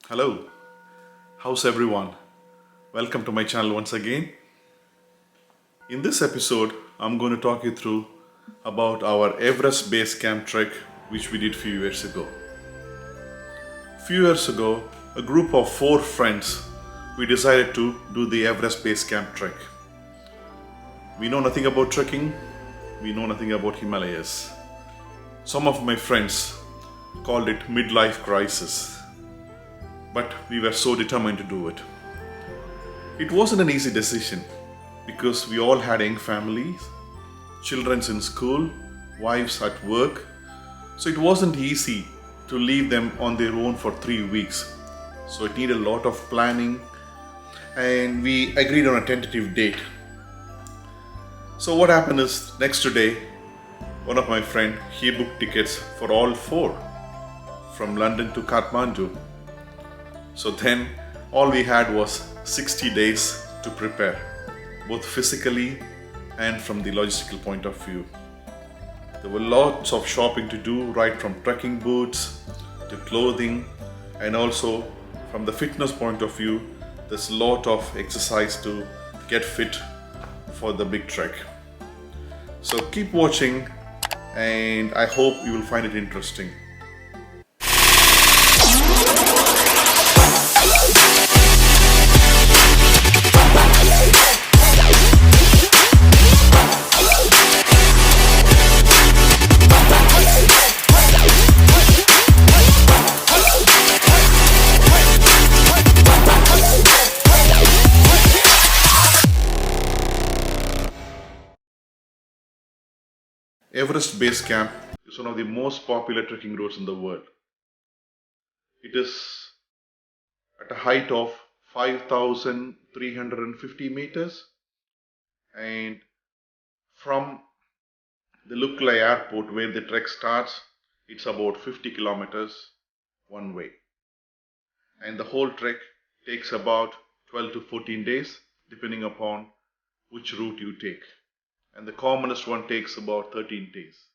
Hello, how's everyone? Welcome to my channel once again. In this episode, I'm going to talk you through about our Everest Base Camp Trek which we did few years ago. Few years ago, a group of 4 friends, we decided to do the Everest Base Camp Trek. We know nothing about trekking, we know nothing about Himalayas. Some of my friends called it midlife crisis, but we were so determined to do it. It wasn't an easy decision because we all had young families, children in school, wives at work, so it wasn't easy to leave them on their own for 3 weeks. So it needed a lot of planning and we agreed on a tentative date. So what happened is, next day, one of my friends, he booked tickets for all 4 from London to Kathmandu. So then all we had was 60 days to prepare, both physically and from the logistical point of view. There were lots of shopping to do, right from trekking boots to clothing, and also from the fitness point of view, there's a lot of exercise to get fit for the big trek. So keep watching and I hope you will find it interesting. Everest Base Camp is one of the most popular trekking routes in the world. It is at a height of 5,350 meters, and from the Lukla airport where the trek starts, it's about 50 kilometers one way. And the whole trek takes about 12 to 14 days depending upon which route you take. And the commonest one takes about 13 days.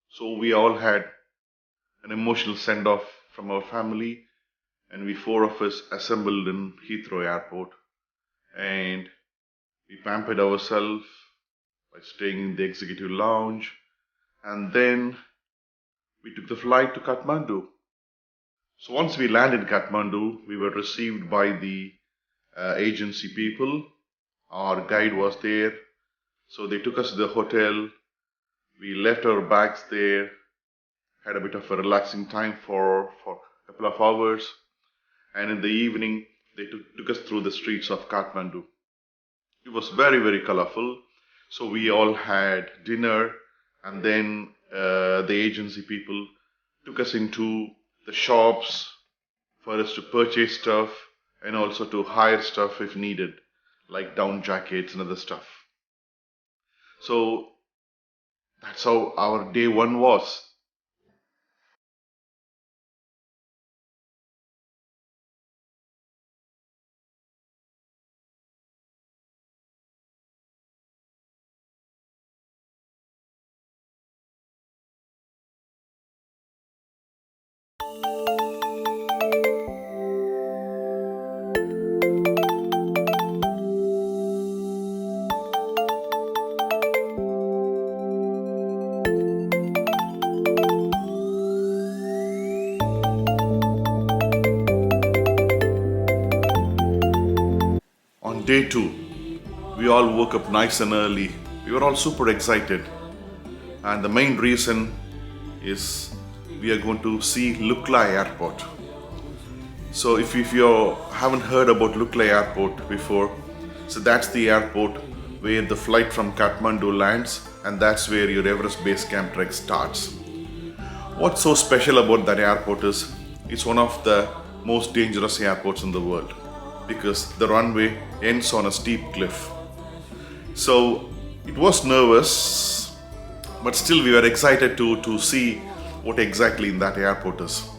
So we all had an emotional send-off from our family, and we 4 of us assembled in Heathrow Airport, and we pampered ourselves by staying in the executive lounge, and then we took the flight to Kathmandu. So once we landed in Kathmandu, we were received by the agency people. Our guide was there, so they took us to the hotel. We left our bags there, had a bit of a relaxing time for a couple of hours, and in the evening they took us through the streets of Kathmandu. It was very, very colorful. So we all had dinner, and then the agency people took us into the shops for us to purchase stuff and also to hire stuff if needed, like down jackets and other stuff. So that's how our day 1 was. On day 2, we all woke up nice and early. We were all super excited. And the main reason is we are going to see Lukla Airport. So if you haven't heard about Lukla Airport before, so that's the airport where the flight from Kathmandu lands, and that's where your Everest Base Camp Trek starts. What's so special about that airport is it's one of the most dangerous airports in the world because the runway ends on a steep cliff. So it was nervous, but still we were excited to see what exactly in that airport is.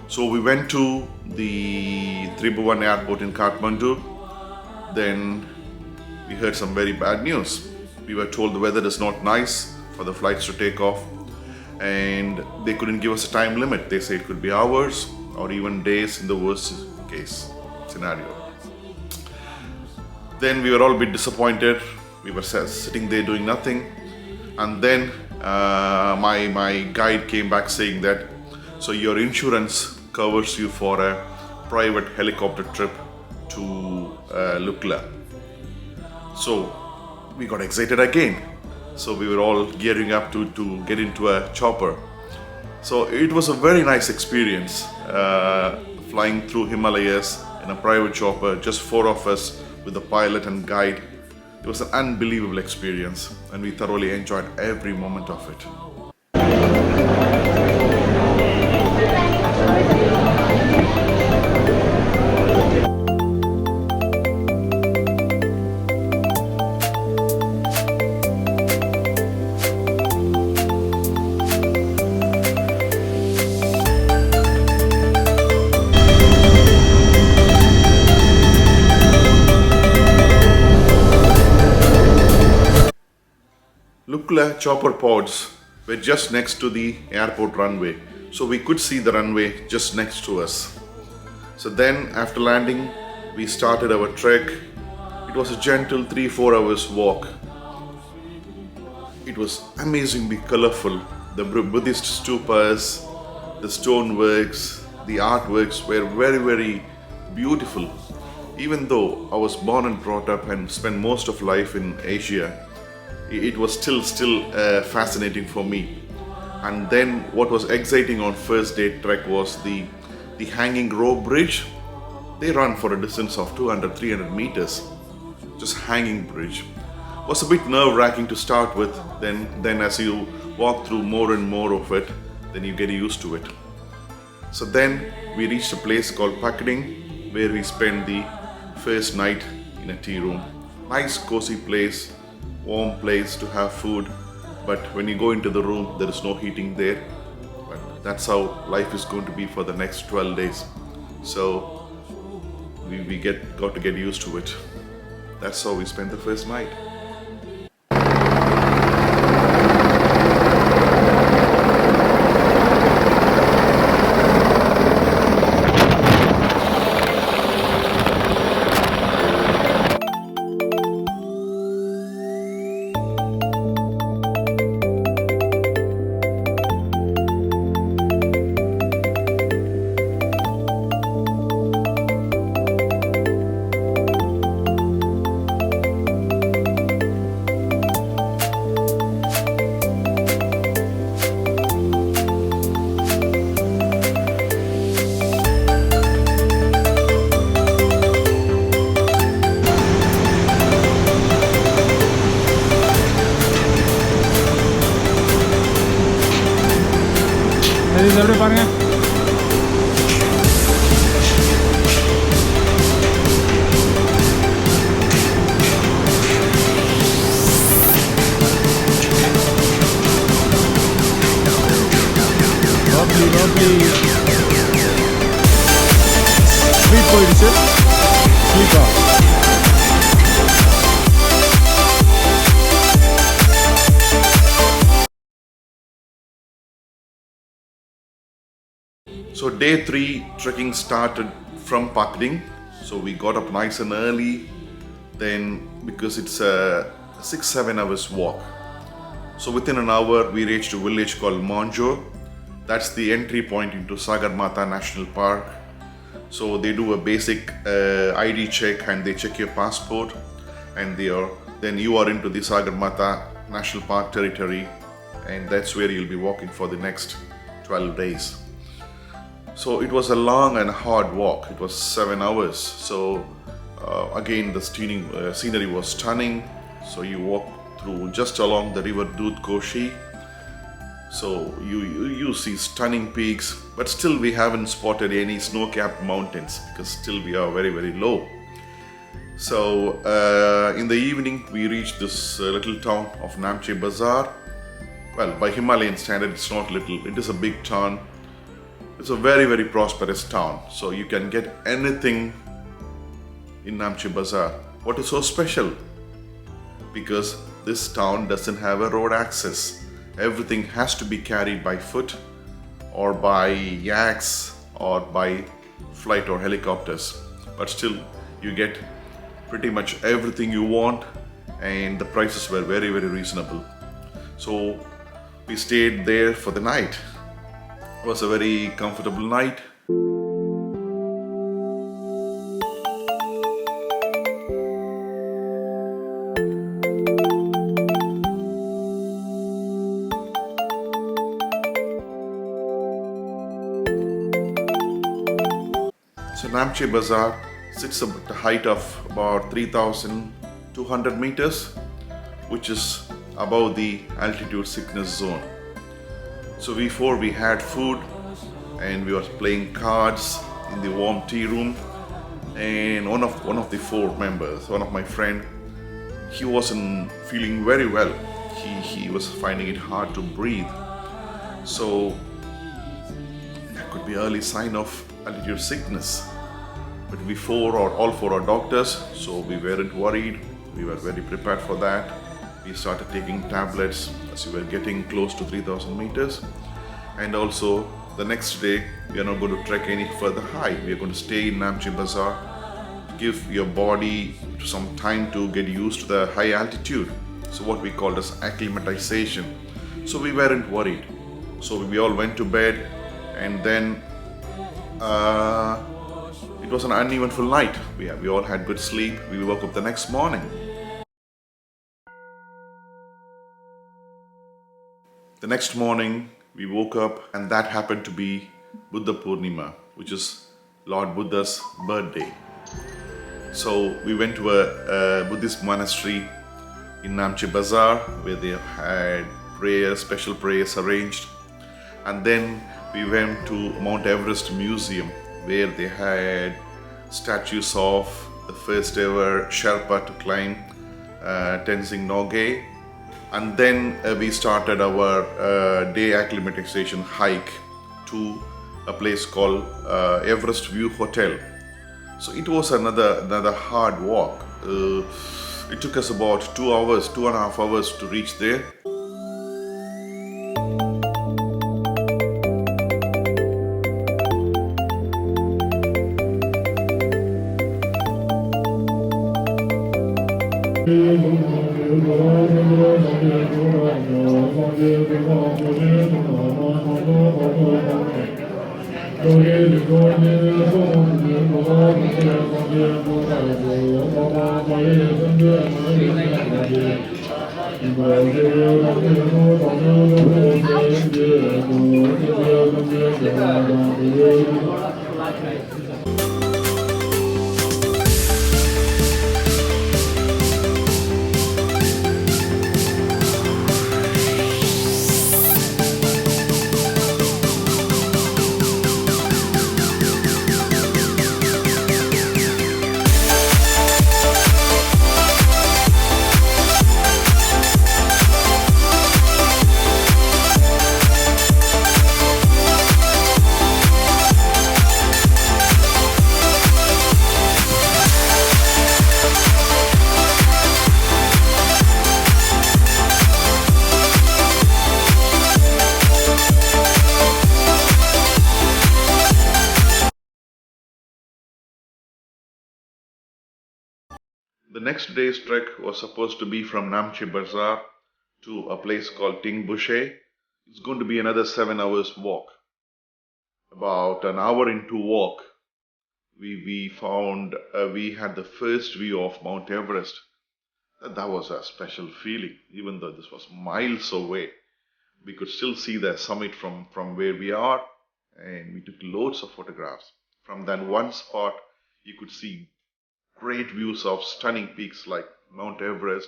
So we went to the Tribhuvan airport in Kathmandu. Then we heard some very bad news. We were told the weather is not nice for the flights to take off, and they couldn't give us a time limit. They said it could be hours or even days in the worst case scenario. Then we were all a bit disappointed. We were sitting there doing nothing, and then my guide came back saying that, so your insurance covers you for a private helicopter trip to Lukla. So we got excited again. So we were all gearing up to get into a chopper. So it was a very nice experience, flying through Himalayas in a private chopper, just 4 of us with the pilot and guide. It was an unbelievable experience, and we thoroughly enjoyed every moment of it. Lukla chopper pods were just next to the airport runway, so we could see the runway just next to us. So then after landing, we started our trek. It was a gentle 3-4 hours walk. It was amazingly colorful. The Buddhist stupas, the stoneworks, the artworks were very, very beautiful. Even though I was born and brought up and spent most of life in Asia, it was still fascinating for me. And then what was exciting on first day trek was the hanging rope bridge. They run for a distance of 200-300 meters. Just hanging bridge. Was a bit nerve-wracking to start with. Then as you walk through more and more of it, then you get used to it. So then we reached a place called Phakding, where we spent the first night in a tea room. Nice cozy place, warm place to have food, but when you go into the room, there is no heating there. But that's how life is going to be for the next 12 days. So we got to get used to it. That's how we spent the first night. பாருங்க. Sweet போயிடுச்சு. ஸ்வீட்டா So day 3 trekking started from Phakding. So we got up nice and early. Then because it's a 6-7 hours walk. So within an hour we reached a village called Namche. That's the entry point into Sagarmatha National Park. So they do a basic ID check and they check your passport, and then you are into the Sagarmatha National Park territory, and that's where you'll be walking for the next 12 days. So it was a long and hard walk. It was 7 hours. So again the scenery was stunning. So you walk through just along the river Dudkoshi. So you see stunning peaks, but still we haven't spotted any snow-capped mountains because still we are very, very low. So in the evening we reached this little town of Namche Bazaar. Well, by Himalayan standard it's not little, it is a big town. It's a very, very prosperous town. So you can get anything in Namche Bazaar. What is so special? Because this town doesn't have a road access. Everything has to be carried by foot or by yaks or by flight or helicopters. But still, you get pretty much everything you want, and the prices were very, very reasonable. So we stayed there for the night. It was a very comfortable night. So Namche Bazaar sits at the height of about 3,200 meters, which is above the altitude sickness zone. So before we had food and we were playing cards in the warm tea room, and one of the four members, one of my friend, he wasn't feeling very well. He was finding it hard to breathe. So that could be early sign of altitude sickness. But all four are doctors, so we weren't worried. We were very prepared for that. We started taking tablets as we were getting close to 3,000 meters. And also the next day, we are not going to trek any further high. We are going to stay in Namche Bazaar, give your body some time to get used to the high altitude. So what we called as acclimatization. So we weren't worried. So we all went to bed, and then it was an uneventful night. We all had good sleep. We woke up the next morning. The next morning, we woke up, and that happened to be Buddha Purnima, which is Lord Buddha's birthday. So we went to a Buddhist monastery in Namche Bazaar, where they had special prayers arranged. And then we went to Mount Everest Museum, where they had statues of the first ever Sherpa to climb Tenzing Norgay. And then we started our day acclimatization hike to a place called Everest View Hotel. So it was another hard walk. It took us about 2.5 hours to reach there. The next day's trek was supposed to be from Namche Bazaar to a place called Tyangboche. It's going to be another 7 hours walk. About an hour into walk, we found we had the first view of Mount Everest. That was a special feeling. Even though this was miles away, we could still see the summit from where we are, and we took loads of photographs. From that one spot, you could see great views of stunning peaks like Mount Everest,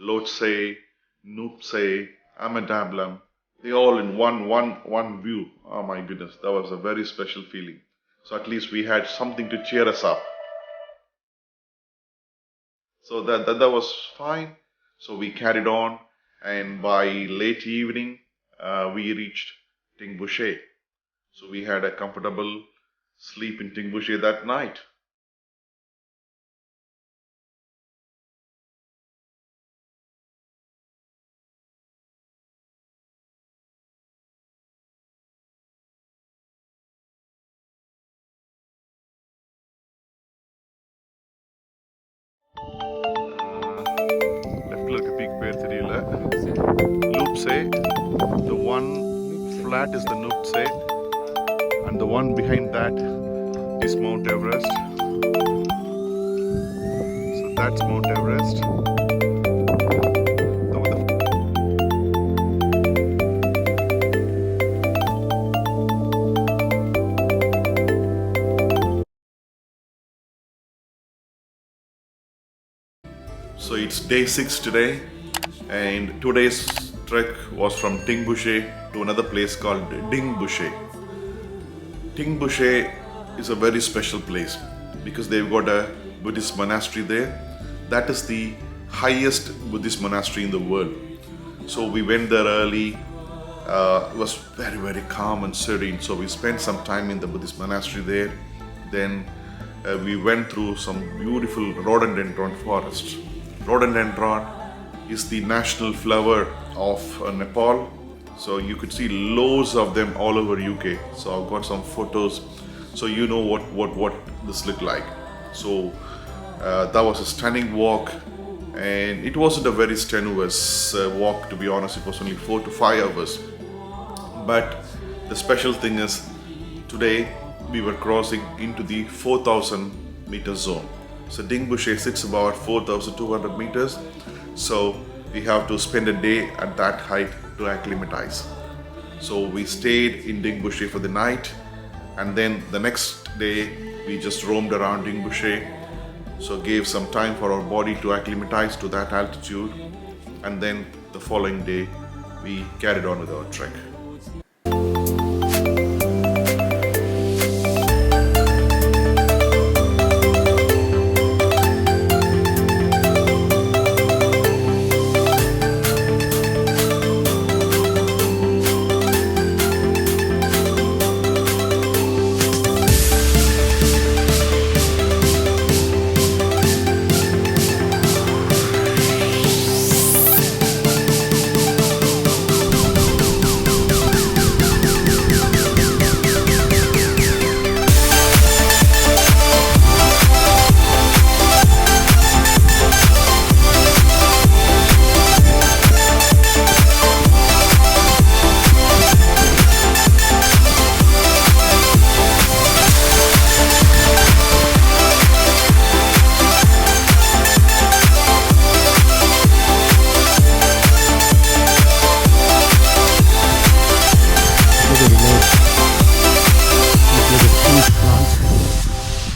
Lhotse, Nuptse, Amedablam. They all in one view. Oh my goodness, that was a very special feeling. So at least we had something to cheer us up. So that was fine. So we carried on, and by late evening, we reached Tyangboche. So we had a comfortable sleep in Tyangboche that night. Left look peak pair Lobuche. The one flat is the Namche, and the one behind that is Mount Everest. So that's Mount Everest. So it's day 6 today, and today's trek was from Tyangboche to another place called Dingboche. Tyangboche is a very special place because they've got a Buddhist monastery there. That is the highest Buddhist monastery in the world. So we went there early. It was very, very calm and serene. So we spent some time in the Buddhist monastery there. Then we went through some beautiful rhododendron forest. Rhododendron is the national flower of Nepal. So you could see loads of them all over UK. So I've got some photos, so you know what this looked like. So that was a stunning walk, and it wasn't a very strenuous walk, to be honest. It was only 4 to 5 hours. But the special thing is, today we were crossing into the 4,000 meter zone. So Dingboche sits about 4,200 meters. So we have to spend a day at that height to acclimatize. So we stayed in Dingboche for the night, and then the next day we just roamed around Dingboche. So gave some time for our body to acclimatize to that altitude, and then the following day we carried on with our trek.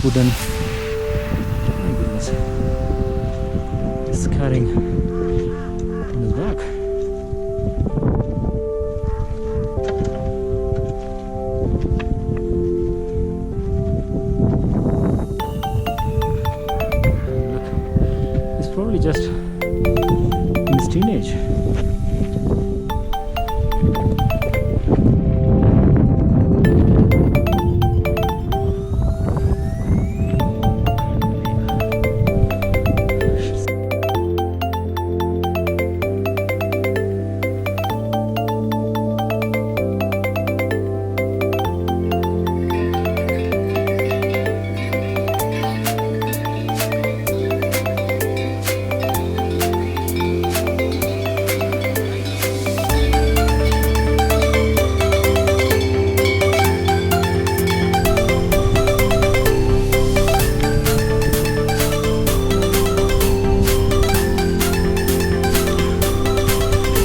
Wooden. Oh my goodness. It's cutting in the back. Look, it's probably just in its teenage.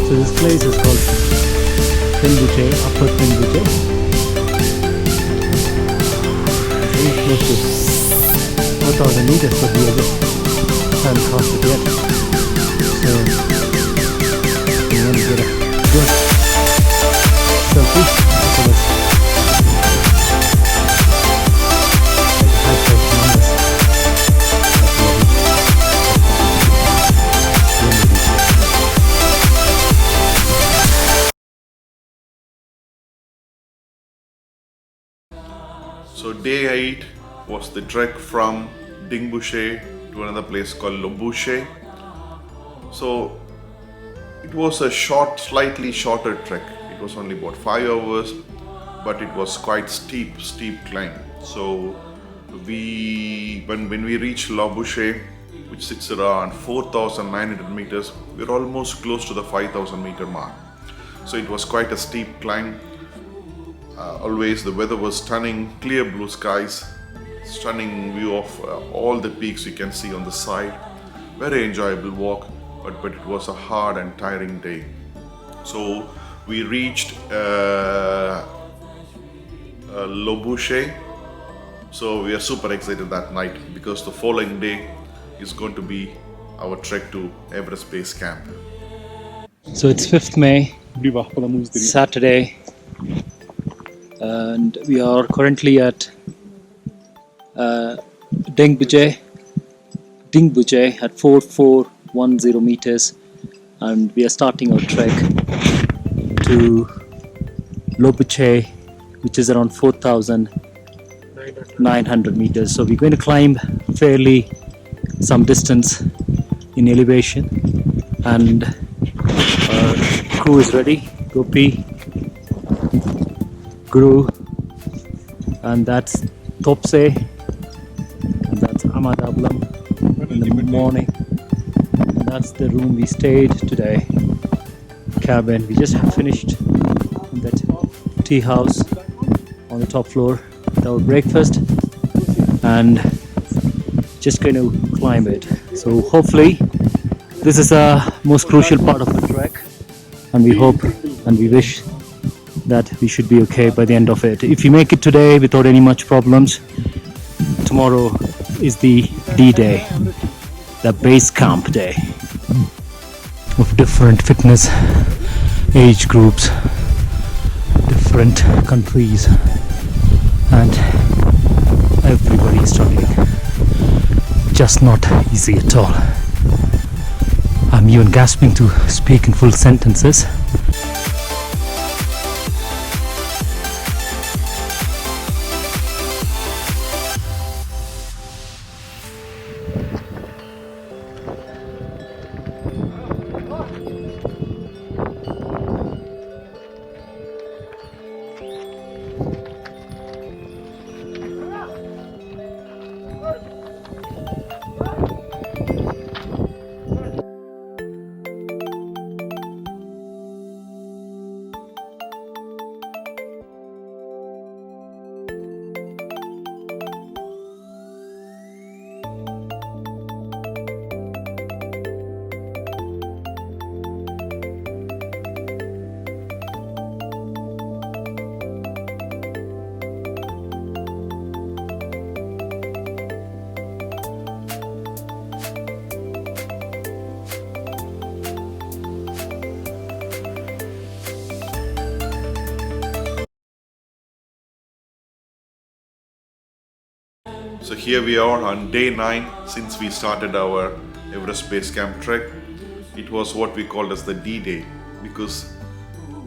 So this place is called Tyangboche, Upper Tyangboche. It's close to 4,000 meters, but we are just haven't crossed it yet. So we want to get a good selfie. So day 8 was the trek from Dingboche to another place called Lobuche. So it was a slightly shorter trek. It was only about 5 hours, but it was quite steep climb. So when we reached Lobuche, which sits around 4,900 meters, we're almost close to the 5,000 meter mark. So it was quite a steep climb. Always the weather was stunning, clear blue skies, stunning view of all the peaks you can see on the side. Very enjoyable walk, but it was a hard and tiring day. So we reached Lobuche. So we are super excited that night because the following day is going to be our trek to Everest Base Camp. So it's 5th May, Saturday, and we are currently at Dingboche at 4410 meters, and we are starting our trek to Lobuche, which is around 4,900 meters. So we're going to climb fairly some distance in elevation, and our crew is ready. Gopi, Guru, and that's Topse, and that's Ahmad Ablam in the morning, and that's the room we stayed today, cabin. We just finished in that tea house on the top floor with our breakfast, and just going to climb it. So hopefully this is a most crucial part of the trek, and we hope and we wish that we should be okay by the end of it. If you make it today without any much problems, tomorrow is the D-Day, the base camp day of different fitness age groups, different countries, and everybody is struggling. Just not easy at all. I'm even gasping to speak in full sentences. So here we are on day 9 since we started our Everest Base Camp Trek. It was what we called as the D-Day because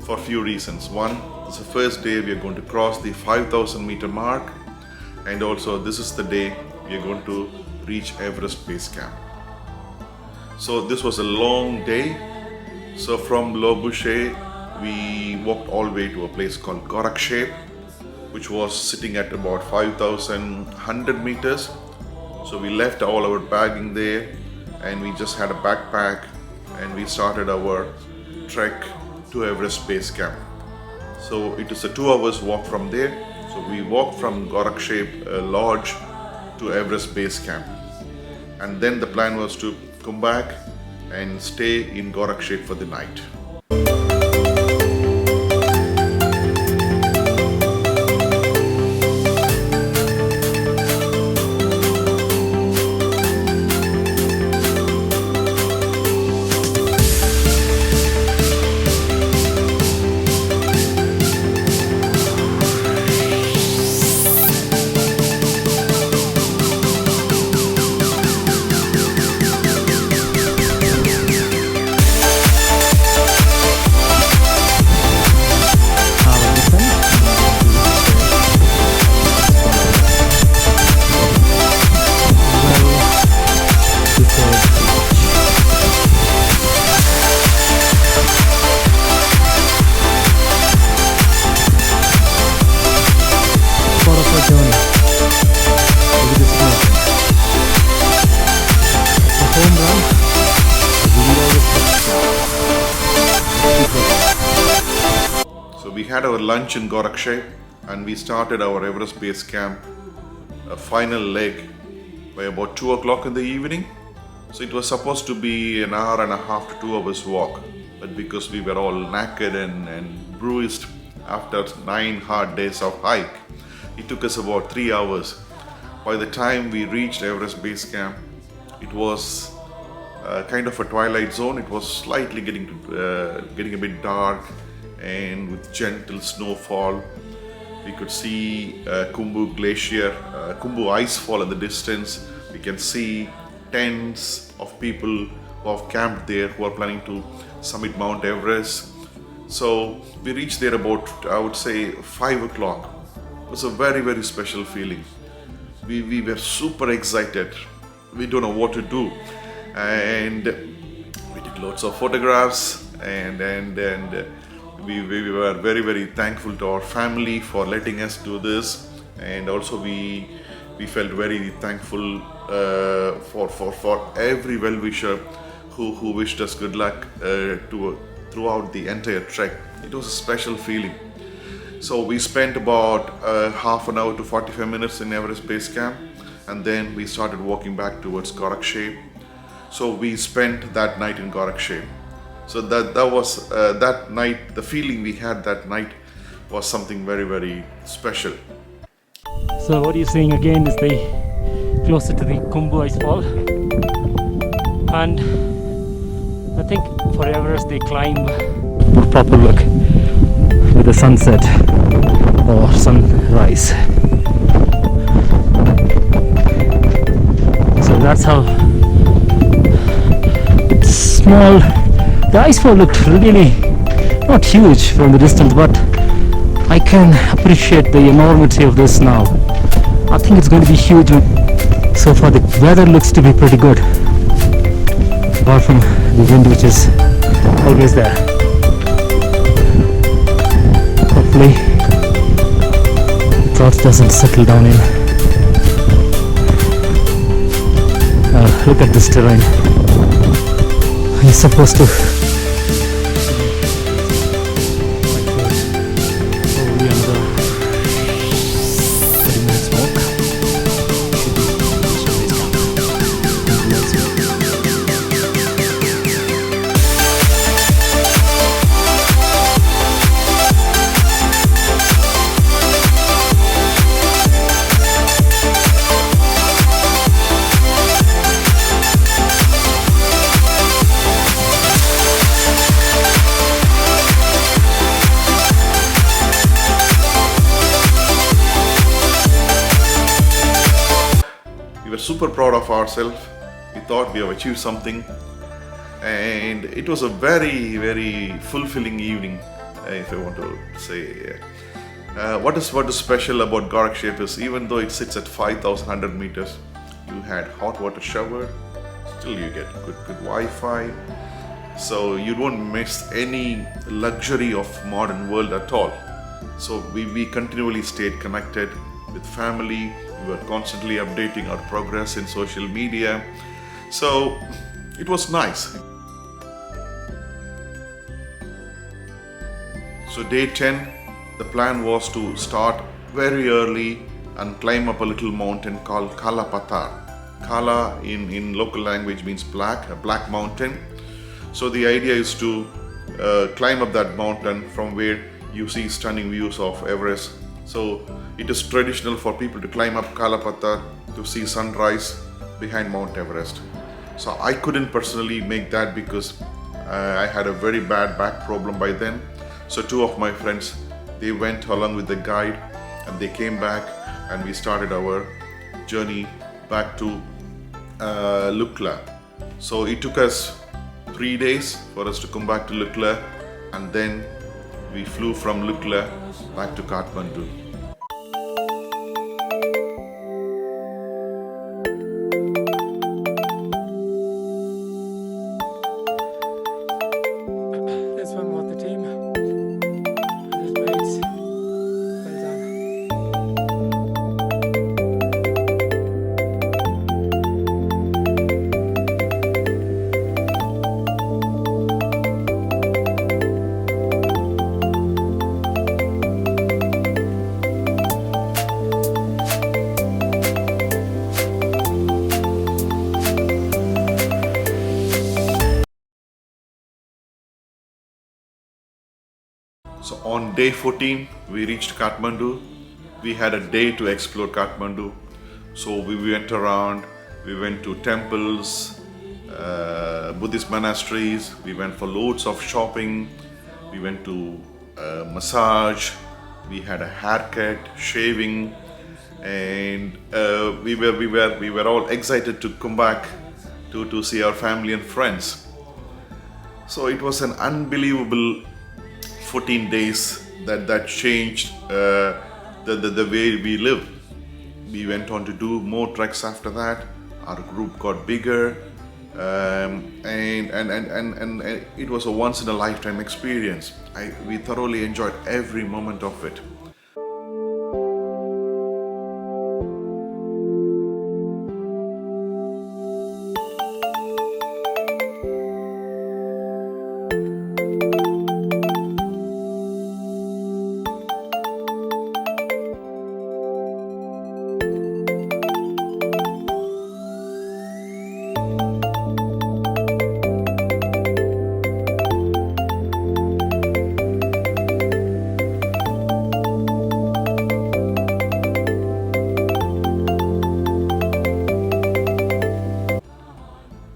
for a few reasons. One, this is the first day we are going to cross the 5,000 meter mark, and also this is the day we are going to reach Everest Base Camp. So this was a long day. So from Lobuche we walked all the way to a place called Gorakshe, which was sitting at about 5,100 meters. So we left all our bagging there and we just had a backpack and we started our trek to Everest Base Camp. So it is a 2 hours walk from there. So we walked from Gorakshe lodge to Everest Base Camp, and then the plan was to come back and stay in Gorakshe for the night. had our lunch in Gorakshay and we started our Everest Base Camp final leg by about 2 o'clock in the evening. So it was supposed to be an hour and a half to 2 hours walk, but because we were all knackered and bruised after 9 hard days of hike, it took us about 3 hours. By the time we reached Everest Base Camp, it was kind of a twilight zone. It was slightly getting a bit dark, and with gentle snowfall. We could see Khumbu Glacier, Khumbu Icefall in the distance. We can see tens of people who have camped there, who are planning to summit Mount Everest. So we reached there about, I would say, 5 o'clock. It was a very, very special feeling. We were super excited. We don't know what to do. And we took lots of photographs, and we were very, very thankful to our family for letting us do this. And also we felt very thankful for every well-wisher who wished us good luck throughout the entire trek. It was a special feeling. So we spent about half an hour to 45 minutes in Everest Base Camp, and then we started walking back towards Gorakshay. So we spent that night in Gorakshay. So that was that night, the feeling we had that night was something very, very special. So what you're seeing again is the closer to the Khumbu Icefall, and I think for Everest they climb for proper look with the sunset or sunrise. So that's how it's small. The icefall looked really not huge from the distance, but I can appreciate the enormity of this now. I think it's going to be huge. So far the weather looks to be pretty good, apart from the wind, which is always there. Hopefully the clouds doesn't settle down in. Look at this terrain. You're supposed to probably another 30 minutes walk. We were super proud of ourselves. We thought we have achieved something, and it was a very, very fulfilling evening, if I want to say. What is special about Gorakshay is, even though it sits at 5,100 meters, you had hot water shower, still you get good Wi-Fi, so you don't miss any luxury of modern world at all. So we continually stayed connected with family. We were constantly updating our progress in social media. So it was nice. So day 10, the plan was to start very early and climb up a little mountain called Kala Pathar. Kala in local language means black, a black mountain. So the idea is to climb up that mountain from where you see stunning views of Everest. So it is traditional for people to climb up Kala Pathar to see sunrise behind Mount Everest. So I couldn't personally make that because I had a very bad back problem by then. So two of my friends, they went along with the guide and they came back, and we started our journey back to Lukla. So it took us 3 days for us to come back to Lukla, and then we flew from Lukla back to Kathmandu. This one was the team. This base. Well done. on day 14, we reached Kathmandu. We had a day to explore Kathmandu. So we went around, we went to temples, Buddhist monasteries, we went for loads of shopping, we went to massage, we had a haircut, shaving, and we were all excited to come back to see our family and friends. So it was an unbelievable 14 days that changed the way we live. We went on to do more treks after that. Our group got bigger, and it was a once in a lifetime experience. We thoroughly enjoyed every moment of it.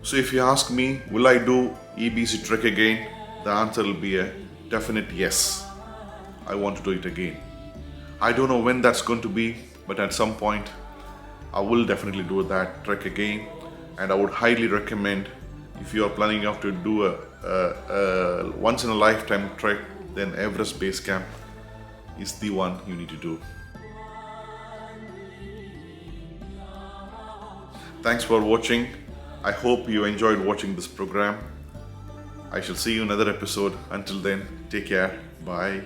So if you ask me, will I do EBC trek again? The answer will be a definite yes. I want to do it again. I don't know when that's going to be, but at some point I will definitely do that trek again. And I would highly recommend, if you are planning out to do a once in a lifetime trek, then Everest Base Camp is the one you need to do. Thanks for watching. I hope you enjoyed watching this program. I shall see you in another episode. Until then, take care. Bye.